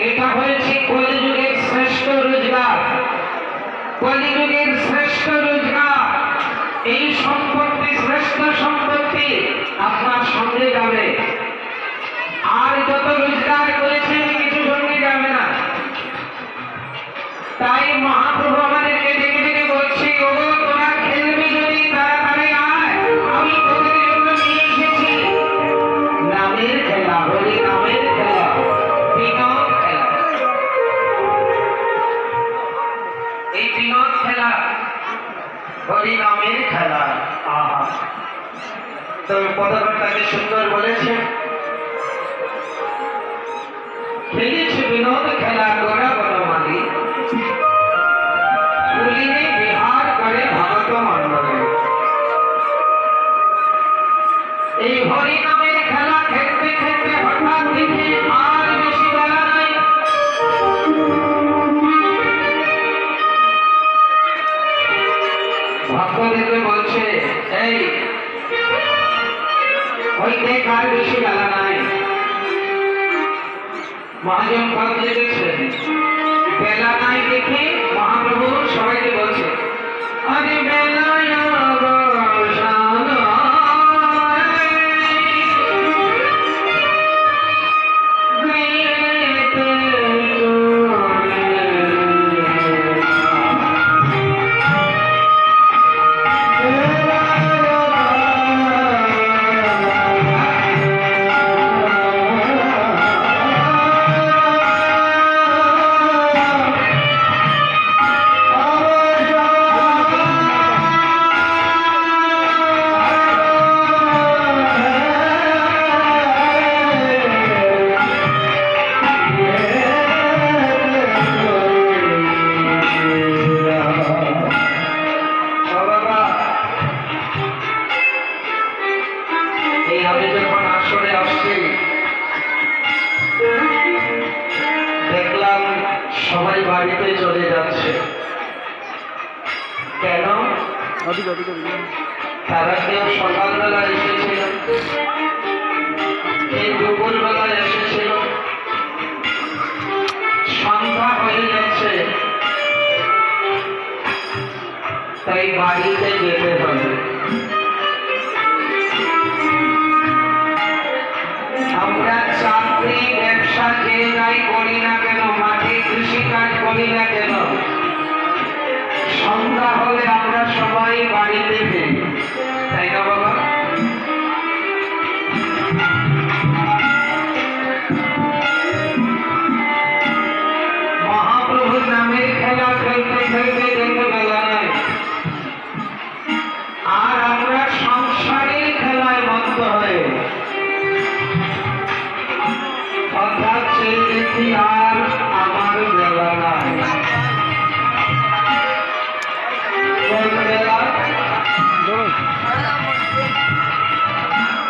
এটা হয়েছে কলিযুগের শ্রেষ্ঠ রোজগার, কলিযুগের শ্রেষ্ঠ রোজগার। এই সম্পত্তি শ্রেষ্ঠ সম্পত্তি আপনার সঙ্গে যাবে, আর যত রোজগার করেছেন কিছু সঙ্গে যাবে না। তাই মহাপ্রভু আমাদেরকে ডেকে ডেকে বলছি, ও তোরা খেলবি যদি তাড়াতাড়ি আয়, আমি তোদের জন্য নিয়ে এসেছি নামের খেলা, হরি নামের খেলা, বিনোদ খেলা। এই বিনোদ খেলা হরি নামের খেলা। আহা, তবে পদকর্তাকে সুন্দর বলেছে, খেলেছে বিনোদ খেলা গোড়া বনমালী, পুলিনে বিহার করে ভারত মন্ডলে। এই হরি নামের খেলা খেলতে খেলতে হঠাৎ দেখে আর বেশি বেলা নাই, ভক্তদেরকে বলছে, এই ওই দেখ আর বেশি বেলা নাই। মহাজন পদ লেগেছেন, বেলা নাই দেখে মহাপ্রভু সবাইকে বলছে, আরে বেলা দেখলাম সবাই বাড়িতে চলে যাচ্ছে। কেন? তারা কেউ সকালবেলা এসেছিল, কেউ দুপুরবেলা এসেছিল, সন্ধ্যা হয়ে যাচ্ছে, তাই বাড়িতে যেতে হবে। আমরা চাকরি ব্যবসা যে যাই করি না কেন, মাঠে কৃষিকাজ করি না কেন, সন্ধ্যা হলে আমরা সবাই বাড়িতে ফিরি, তাই না বাবা?